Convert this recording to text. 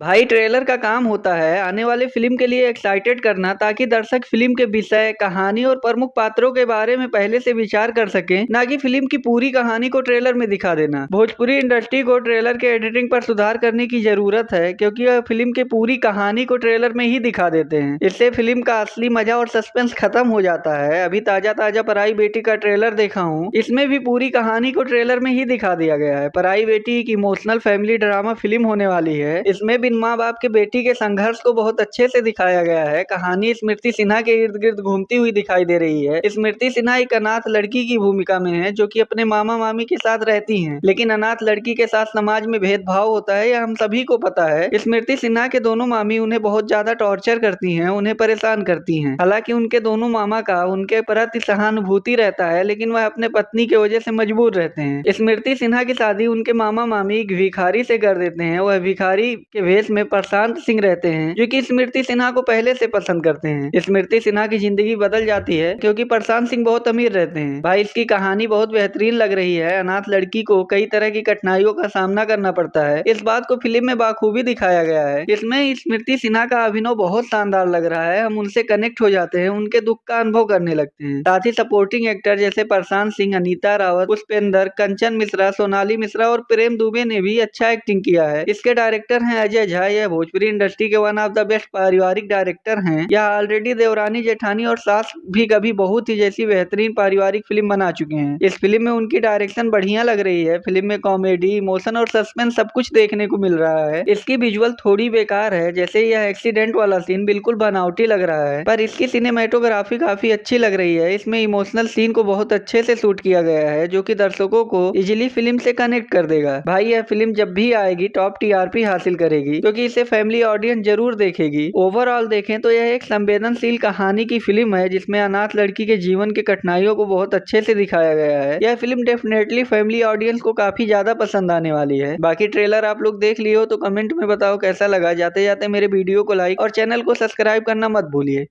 भाई ट्रेलर का काम होता है आने वाले फिल्म के लिए एक्साइटेड करना ताकि दर्शक फिल्म के विषय, कहानी और प्रमुख पात्रों के बारे में पहले से विचार कर सकें, ना कि फिल्म की पूरी कहानी को ट्रेलर में दिखा देना। भोजपुरी इंडस्ट्री को ट्रेलर के एडिटिंग पर सुधार करने की जरूरत है क्योंकि वह फिल्म के पूरी कहानी को ट्रेलर में ही दिखा देते हैं। इससे फिल्म का असली मजा और सस्पेंस खत्म हो जाता है। अभी ताजा ताजा पराई बेटी का ट्रेलर देखा हूँ, इसमें भी पूरी कहानी को ट्रेलर में ही दिखा दिया गया है। पराई बेटी एक इमोशनल फैमिली ड्रामा फिल्म होने वाली है। इसमें बिन माँ बाप के बेटी के संघर्ष को बहुत अच्छे से दिखाया गया है। कहानी स्मृति सिन्हा के इर्द गिर्द घूमती हुई दिखाई दे रही है। स्मृति सिन्हा एक अनाथ लड़की की भूमिका में है जो कि अपने मामा मामी के साथ रहती हैं, लेकिन अनाथ लड़की के साथ समाज में भेदभाव होता है, यह हम सभी को पता है। स्मृति सिन्हा के दोनों मामी उन्हें बहुत ज्यादा टॉर्चर करती हैं, उन्हें परेशान करती हैं। हालांकि उनके दोनों मामा का उनके प्रति सहानुभूति रहता है, लेकिन वह अपने पत्नी की वजह से मजबूर रहते हैं। स्मृति सिन्हा की शादी उनके मामा मामी एक भिखारी से कर देते हैं। वह भिखारी के वेश में प्रशांत सिंह रहते हैं जो कि स्मृति सिन्हा को पहले से पसंद करते हैं। स्मृति सिन्हा की जिंदगी बदल जाती है क्योंकि प्रशांत सिंह बहुत अमीर रहते हैं। भाई इसकी कहानी बहुत बेहतरीन लग रही है। अनाथ लड़की को कई तरह की कठिनाइयों का सामना करना पड़ता है, इस बात को फिल्म में बाखूबी दिखाया गया है। इसमें स्मृति सिन्हा का अभिनय बहुत शानदार लग रहा है। हम उनसे कनेक्ट हो जाते हैं, उनके दुख का अनुभव करने लगते हैं। साथ ही सपोर्टिंग एक्टर जैसे प्रशांत सिंह, अनीता रावत, पुष्पेंद्र, कंचन मिश्रा, सोनाली मिश्रा और प्रेम दुबे ने भी अच्छा एक्टिंग किया है। इसके डायरेक्टर हैं अजय झा। यह भोजपुरी इंडस्ट्री के वन ऑफ द बेस्ट पारिवारिक डायरेक्टर हैं। यह ऑलरेडी देवरानी जेठानी और सास भी कभी बहुत ही जैसी बेहतरीन पारिवारिक फिल्म बना चुके हैं। इस फिल्म में उनकी डायरेक्शन बढ़िया लग रही है। फिल्म में कॉमेडी, इमोशन और सस्पेंस सब कुछ देखने को मिल रहा है। इसकी विजुअल थोड़ी बेकार है, जैसे यह एक्सीडेंट वाला सीन बिल्कुल बनावटी लग रहा है, पर इसकी सिनेमेटोग्राफी काफी अच्छी लग रही है। इसमें इमोशनल सीन को बहुत अच्छे से शूट किया गया है जो कि दर्शकों को इजिली फिल्म से कनेक्ट कर देगा। भाई यह फिल्म जब भी आएगी टॉप टीआरपी हासिल करेगी क्योंकि इसे फैमिली ऑडियंस जरूर देखेगी। ओवरऑल देखें तो यह एक संवेदनशील कहानी की फिल्म है जिसमें अनाथ लड़की के जीवन के कठिनाइयों को बहुत अच्छे से दिखाया गया है। यह फिल्म डेफिनेटली फैमिली ऑडियंस को काफी ज्यादा पसंद आने वाली है। बाकी ट्रेलर आप लोग देख लियो तो कमेंट में बताओ कैसा लगा। जाते जाते मेरे वीडियो को लाइक और चैनल को सब्सक्राइब करना मत भूलिए।